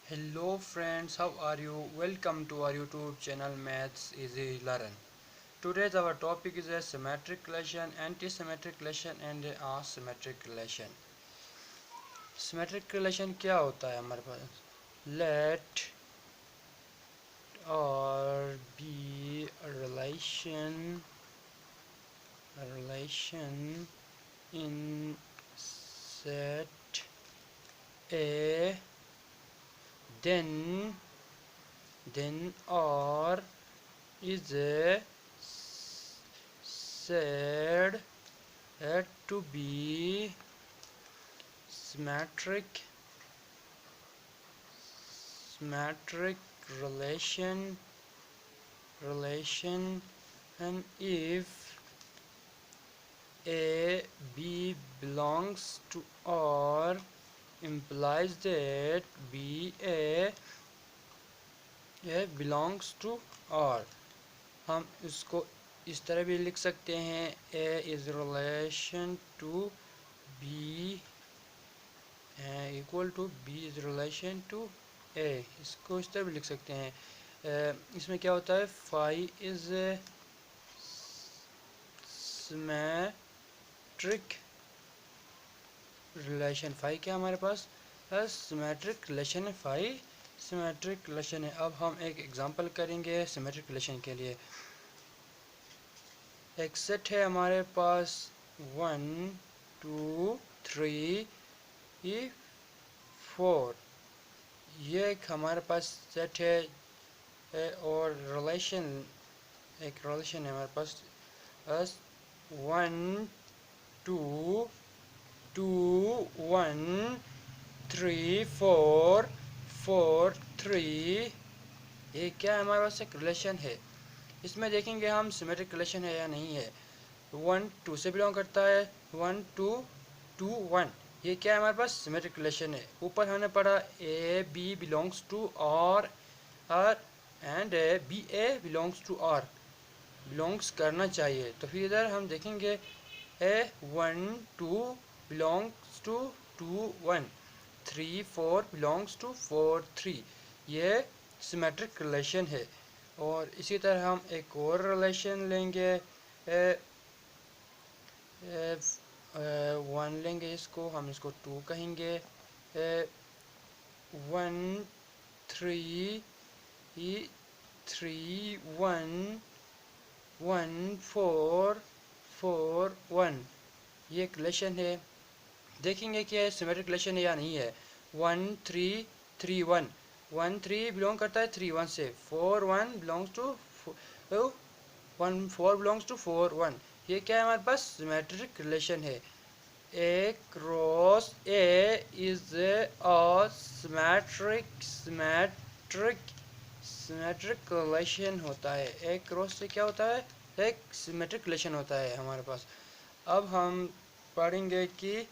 Hello friends, how are you? Welcome to our YouTube channel Maths Easy Learn. Today's our topic is a symmetric relation, anti-symmetric relation and asymmetric relation. Symmetric relation क्या होता है हमारे पास? Let or be a relation in set A, then or is said to be symmetric relation and if A B belongs to R implies that A belongs to R. हम इसको इस तरह भी लिख सकते हैं A is relation to B equal to B is relation to A. इसको इस तरह भी लिख सकते हैं. इसमें क्या होता है? Phi is symmetric relation. Phi क्या हमारे पास symmetric relation है. Phi symmetric relation है. अब हम एक एग्जांपल करेंगे symmetric relation के लिए. एक सेट है हमारे पास 1 2 3 4. ये एक हमारे पास सेट है और एक रिलेशन है हमारे पास 1 2 2 1 3 4 4 3. ये क्या है? हमारे पास एक रिलेशन है. इसमें देखेंगे हम सिमेट्रिक रिलेशन है या नहीं है. 1 2 से बिलोंग करता है. 1 2 2 1. ये क्या है? हमारे पास सिमेट्रिक रिलेशन है. ऊपर हमने पढ़ा A B belongs to R and B A belongs to R. Belongs करना चाहिए. तो फिर इधर हम देखेंगे A 1 2 belongs to 2 1 3 4 belongs to 4 3. ये सिमेट्रिक रिलेशन है. और इसी तरह हम एक और रिलेशन लेंगे. 1 लेंगे, इसको हम इसको 2 कहेंगे. 1 3 3 1 1 4 4 1. ये एक रिलेशन है. देखेंगे कि ये सिमेट्रिक रिलेशन है या नहीं है. 1 3 3 1 1 3 बिलोंग करता है 3 1 से. 4 1 बिलोंग्स टू 1 4 बिलोंग्स टू 4 1. ये क्या है? हमारे पास सिमेट्रिक रिलेशन है. A cross A is a symmetric relation होता है. A cross से क्या होता है? एक सिमेट्रिक रिलेशन होता है हमारे पास. अब हम पढ़ेंगे कि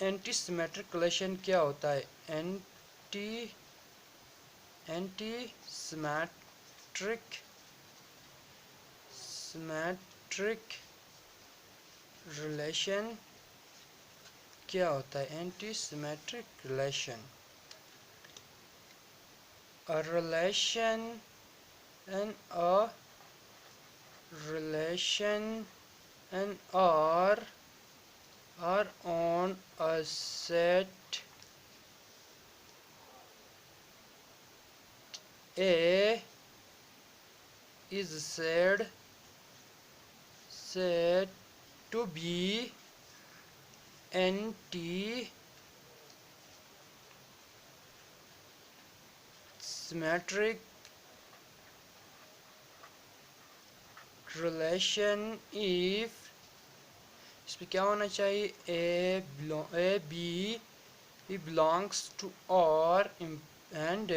एंटी सिमेट्रिक रिलेशन क्या होता है. एंटी सिमेट्रिक रिलेशन क्या होता है? Anti symmetric relation. A relation and are on a set A is said to be anti-symmetric relation if इसमें क्या होना चाहिए? A B belongs to R and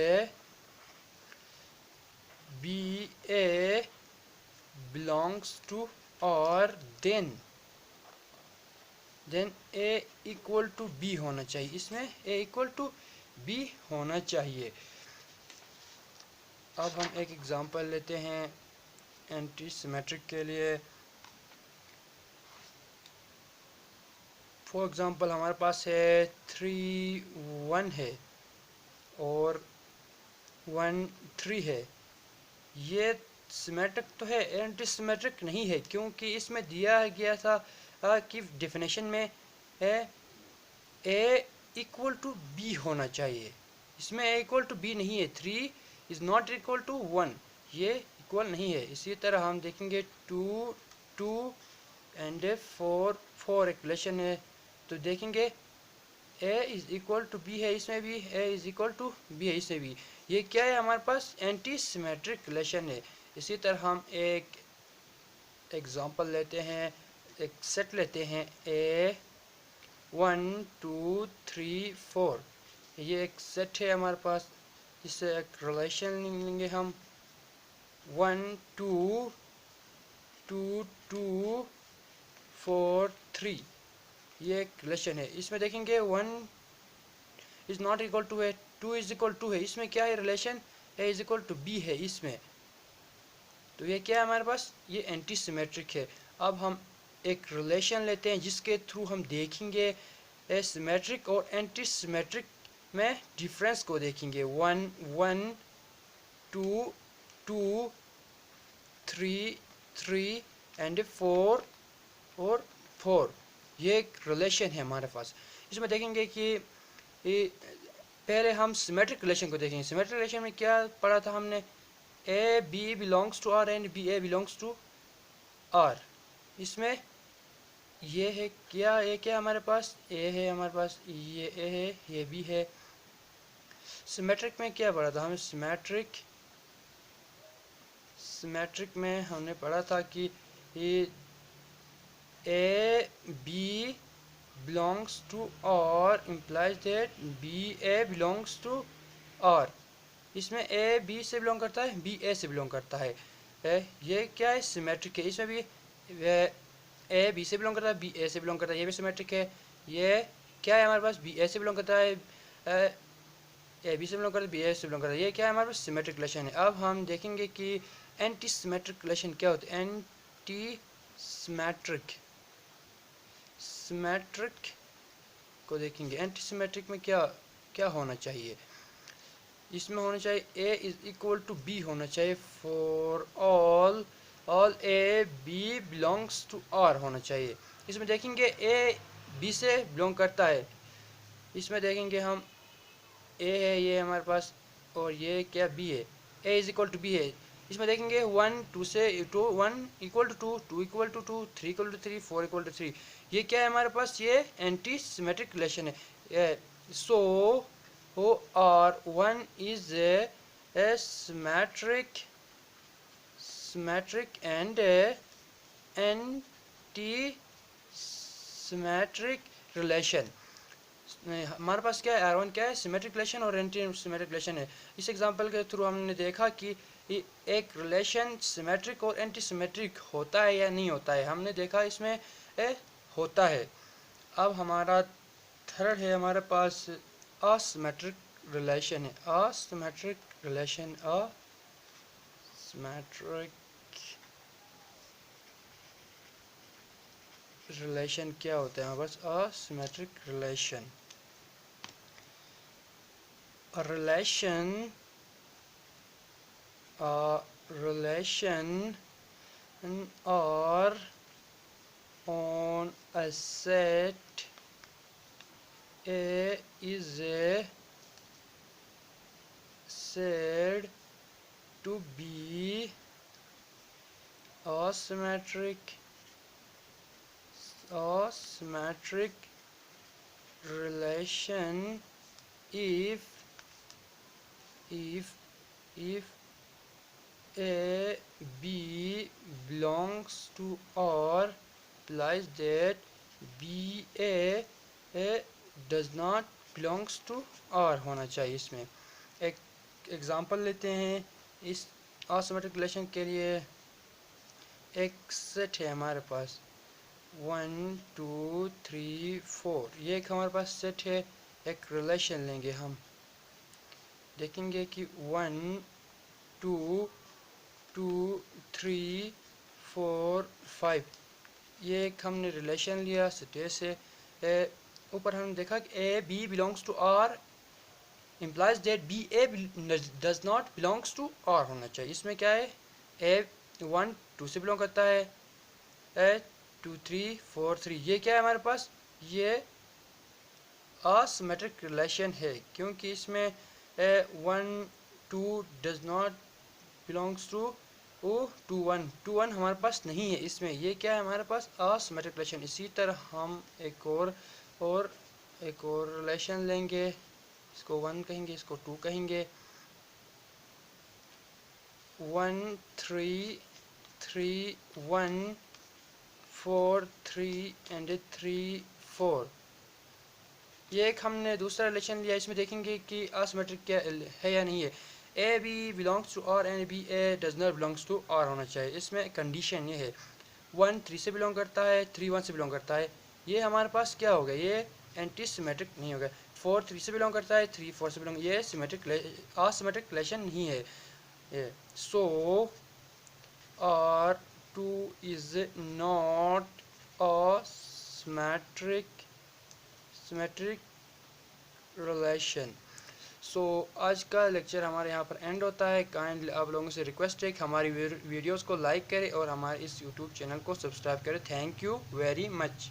B A belongs to R, then A equal to B होना चाहिए. इसमें A equal to B होना चाहिए. अब हम एक एग्जांपल लेते हैं एंटी सिमेट्रिक के लिए. फॉर एग्जांपल हमारे पास है 3 1 है और 1 3 है, ये सिमेट्रिक तो है, एंटी सिमेट्रिक नहीं है, क्योंकि इसमें दिया गया था कि डेफिनेशन में है ए इक्वल टू बी होना चाहिए। इसमें ए इक्वल टू बी नहीं है, 3 इज नॉट इक्वल टू 1, ये इक्वल नहीं है। इसी तरह हम देखेंगे 2 2 एंड 4 4 एक रिलेशन है, तो देखेंगे ए इज इक्वल टू बी है, इसमें भी ए इज इक्वल टू बी है, इसमें भी। ये क्या है, हमारे पास एंटी सिमेट्रिक रिलेशन है। इसी तरह हम एक एग्जांपल लेते हैं, एक सेट लेते हैं ए 1 2 3 4, ये एक सेट है हमारे पास, जिससे एक रिलेशन लेंगे हम 1 2 2 2 4 3, ये एक रिलेशन है। इसमें देखेंगे 1 इज नॉट इक्वल टू है, 2 इज इक्वल टू है, इसमें क्या है relation, A is equal to B है इसमें, तो ये क्या है हमारे पास, ये एंटी सिमेट्रिक है। अब हम एक रिलेशन लेते हैं जिसके थ्रू हम देखेंगे सिमेट्रिक और एंटी सिमेट्रिक में डिफरेंस को देखेंगे। 1 1 2 2 3 3 एंड 4 और 4, ये एक रिलेशन है हमारे पास। इसमें देखेंगे कि पहले हम सिमेट्रिक रिलेशन को देखेंगे। सिमेट्रिक रिलेशन में क्या पढ़ा था हमने, A B belongs to R and B A belongs to R. इसमें ये है क्या, ए क्या हमारे पास, ए है हमारे पास, ये ए है, ये बी है। सिमेट्रिक में क्या पढ़ा था हमें, सिमेट्रिक में हमने पढ़ा था कि A B belongs to R implies that B A belongs to R। इसमें A B से बिलोंग करता है, B A से बिलोंग करता है। ये क्या है, सिमेट्रिक है। इसमें भी A B से बिलोंग करता है, B A से बिलोंग करता है, ये भी सिमेट्रिक है। ये क्या है हमारे पास, B A से बिलोंग करता है, A B से बिलोंग करता है, B A से बिलोंग करता है, ये क्या है हमारे पास, सिमेट्रिक रिलेशन है। अब हम देखेंगे कि एंटी सिमेट्रिक रिलेशन क्या होता है। एंटी सिमेट्रिक को देखेंगे। एंटी सिमेट्रिक में क्या क्या होना चाहिए, इसमें होना चाहिए A is equal to B होना चाहिए for all A B belongs to R होना चाहिए। इसमें देखेंगे ए बी से बिलोंग करता है, इसमें देखेंगे हम ए है ये हमारे पास, और ये क्या बी है, A is equal to B है। इसमें देखेंगे 1 2 से 2 1 equal to 2 2 equal to 2 3 equal to 3 4 equal to 3, ये क्या है हमारे पास, ये एंटी सिमेट्रिक रिलेशन है। So O R 1 is a symmetric and anti symmetric relation. हमारे पास क्या है, R1 क्या है, सिमेट्रिक रिलेशन और एंटी सिमेट्रिक रिलेशन है। इस एग्जांपल के थ्रू हमने देखा कि एक रिलेशन सिमेट्रिक और एंटी सिमेट्रिक होता है या नहीं होता है, हमने देखा इसमें होता है। अब हमारा थर्ड है हमारे पास असिमेट्रिक रिलेशन है। असिमेट्रिक रिलेशन, असिमेट्रिक रिलेशन क्या होता है हमारे पास, asymmetric relation, a relation or on a set A is said to be asymmetric relation if A B belongs to R implies that B A does not belongs to R होना चाहिए। इसमें एक example लेते हैं इस asymmetric relation के लिए। एक सेट है हमारे पास 1 2 3 4, ये एक हमारे पास सेट है। एक रिलेशन लेंगे हम, देखेंगे कि 1 2 2 3 4 5, ये एक हमने रिलेशन लिया सेट से। ऊपर हमने देखा कि A B belongs to R implies that B A does not belongs to R होना चाहिए। इसमें क्या है, ए 1 2 से बिलोंग करता है, ए 2 3 4 3, ये क्या है हमारे पास, ये असिमेट्रिक रिलेशन है, क्योंकि इसमें 1 2 डज नॉट बिलोंग्स टू ओ 2 1 हमारे पास नहीं है इसमें, ये क्या है हमारे पास असिमेट्रिक रिलेशन। इसी तरह हम एक और रिलेशन लेंगे, इसको 1 कहेंगे, इसको 2 कहेंगे, 1 3 3 1 4 3 एंड 3 4। ये एक हमने दूसरा रिलेशन लिया, इसमें देखेंगे कि असिमेट्रिक क्या है या नहीं है। A B belongs to R and B A does not belongs to R होना चाहिए। इसमें कंडीशन ये है, 1 3 से बिलोंग करता है, 3 1 से बिलोंग करता है, ये हमारे पास क्या हो गया, ये एंटी सिमेट्रिक नहीं होगा। 4 3 से बिलोंग करता है, 3 4 से बिलोंग, ये सिमेट्रिक असिमेट्रिक रिलेशन नहीं है ये। सो R2 is not a symmetric relation। सो आज का लेक्चर हमारे यहाँ पर एंड होता है। काइंडली आप लोगों से रिक्वेस्ट है कि हमारी वीडियोस को लाइक करें और हमारे इस यूट्यूब चैनल को सब्सक्राइब करें। Thank you very much.